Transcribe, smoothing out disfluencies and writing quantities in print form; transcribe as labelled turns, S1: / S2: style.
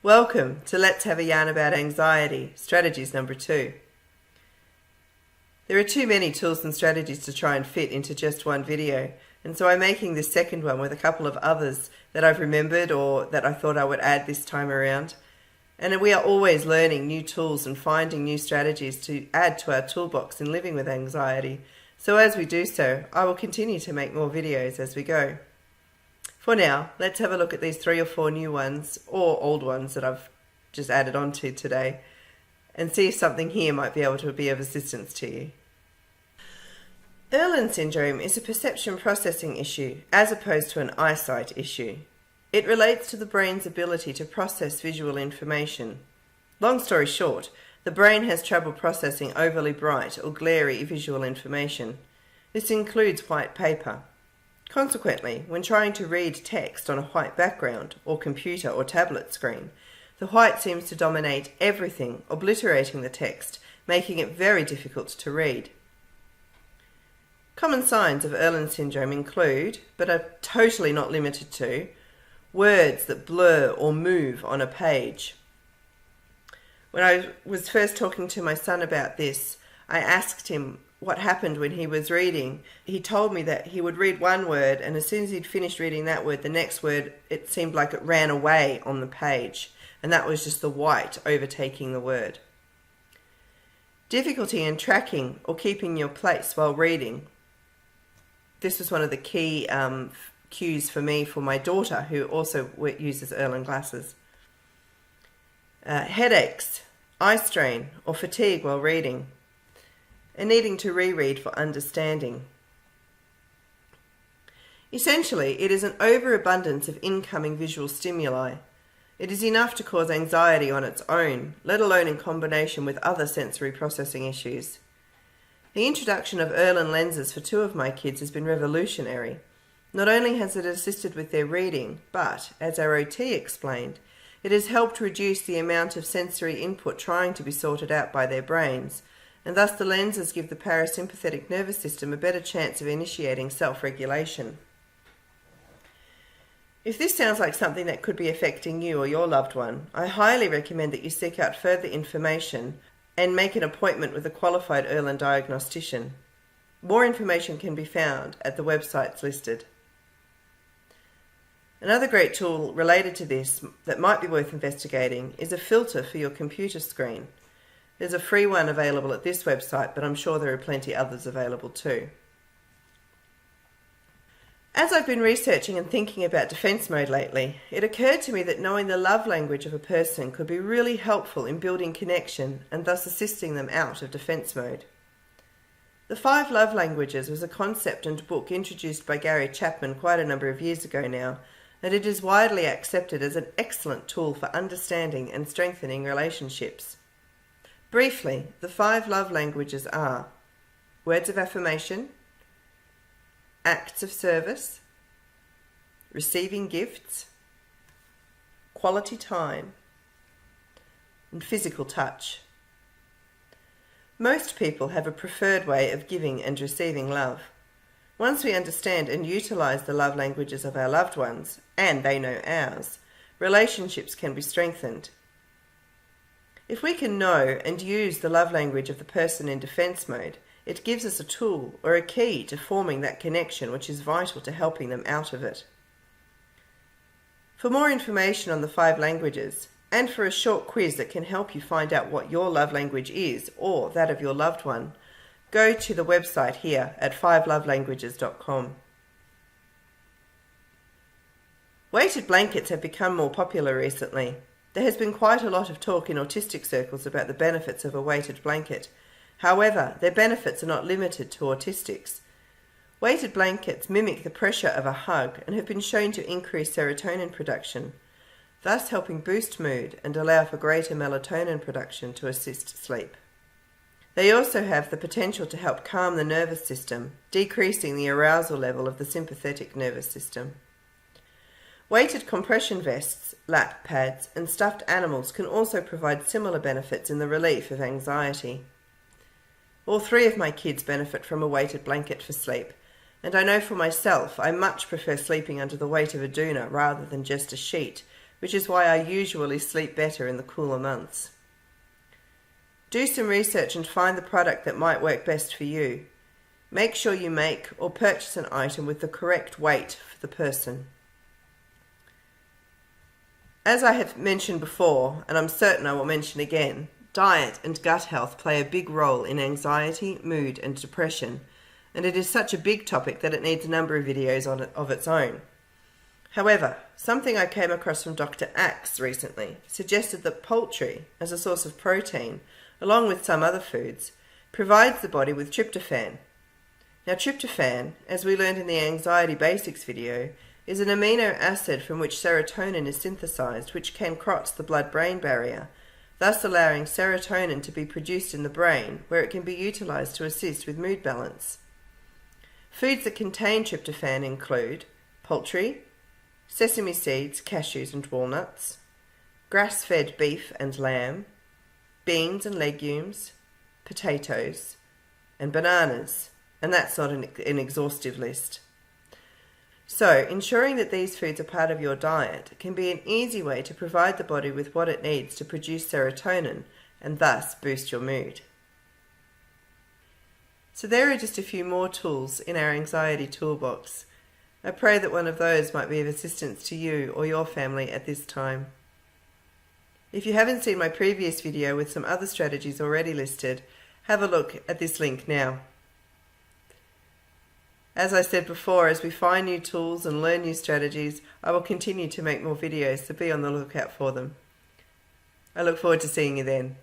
S1: Welcome to Let's Have a Yarn About Anxiety, Strategies number 2. There are too many tools and strategies to try and fit into just one video, and so I'm making this second one with a couple of others that I've remembered or that I thought I would add this time around. And we are always learning new tools and finding new strategies to add to our toolbox in living with anxiety. So as we do so, I will continue to make more videos as we go. For now, let's have a look at these 3 or 4 new ones, or old ones that I've just added onto today, and see if something here might be able to be of assistance to you. Irlen syndrome is a perception processing issue as opposed to an eyesight issue. It relates to the brain's ability to process visual information. Long story short, the brain has trouble processing overly bright or glary visual information. This includes white paper. Consequently, when trying to read text on a white background or computer or tablet screen, the white seems to dominate everything, obliterating the text, making it very difficult to read. Common signs of Irlen syndrome include, but are totally not limited to, words that blur or move on a page. When I was first talking to my son about this, I asked him what happened when he was reading. He told me that he would read one word, and as soon as he'd finished reading that word, the next word, it seemed like it ran away on the page, and that was just the white overtaking the word. Difficulty in tracking or keeping your place while reading. This was one of the key cues for me for my daughter, who also uses Irlen glasses. Headaches, eye strain or fatigue while reading, and needing to reread for understanding. Essentially, it is an overabundance of incoming visual stimuli. It is enough to cause anxiety on its own, let alone in combination with other sensory processing issues. The introduction of Irlen lenses for 2 of my kids has been revolutionary. Not only has it assisted with their reading, but, as our OT explained, it has helped reduce the amount of sensory input trying to be sorted out by their brains, and thus the lenses give the parasympathetic nervous system a better chance of initiating self-regulation. If this sounds like something that could be affecting you or your loved one, I highly recommend that you seek out further information and make an appointment with a qualified Irlen diagnostician. More information can be found at the websites listed. Another great tool related to this that might be worth investigating is a filter for your computer screen. There's a free one available at this website, but I'm sure there are plenty others available too. As I've been researching and thinking about defense mode lately, it occurred to me that knowing the love language of a person could be really helpful in building connection and thus assisting them out of defense mode. The 5 love languages was a concept and book introduced by Gary Chapman quite a number of years ago now, and it is widely accepted as an excellent tool for understanding and strengthening relationships. Briefly, the 5 love languages are words of affirmation, acts of service, receiving gifts, quality time, and physical touch. Most people have a preferred way of giving and receiving love. Once we understand and utilize the love languages of our loved ones, and they know ours, relationships can be strengthened. If we can know and use the love language of the person in defense mode, it gives us a tool or a key to forming that connection which is vital to helping them out of it. For more information on the 5 languages, and for a short quiz that can help you find out what your love language is or that of your loved one, go to the website here at 5lovelanguages.com. Weighted blankets have become more popular recently. There has been quite a lot of talk in autistic circles about the benefits of a weighted blanket. However, their benefits are not limited to autistics. Weighted blankets mimic the pressure of a hug and have been shown to increase serotonin production, thus helping boost mood and allow for greater melatonin production to assist sleep. They also have the potential to help calm the nervous system, decreasing the arousal level of the sympathetic nervous system. Weighted compression vests, lap pads, and stuffed animals can also provide similar benefits in the relief of anxiety. All 3 of my kids benefit from a weighted blanket for sleep, and I know for myself I much prefer sleeping under the weight of a doona rather than just a sheet, which is why I usually sleep better in the cooler months. Do some research and find the product that might work best for you. Make sure you make or purchase an item with the correct weight for the person. As I have mentioned before, and I'm certain I will mention again, diet and gut health play a big role in anxiety, mood and depression, and it is such a big topic that it needs a number of videos of its own. However, something I came across from Dr. Axe recently suggested that poultry, as a source of protein, along with some other foods, provides the body with tryptophan. Now tryptophan, as we learned in the Anxiety Basics video, is an amino acid from which serotonin is synthesized, which can cross the blood-brain barrier, thus allowing serotonin to be produced in the brain, where it can be utilized to assist with mood balance. Foods that contain tryptophan include poultry, sesame seeds, cashews and walnuts, grass-fed beef and lamb, beans and legumes, potatoes, and bananas, and that's not an exhaustive list. So, ensuring that these foods are part of your diet can be an easy way to provide the body with what it needs to produce serotonin and thus boost your mood. So there are just a few more tools in our anxiety toolbox. I pray that one of those might be of assistance to you or your family at this time. If you haven't seen my previous video with some other strategies already listed, have a look at this link now. As I said before, as we find new tools and learn new strategies, I will continue to make more videos, so be on the lookout for them. I look forward to seeing you then.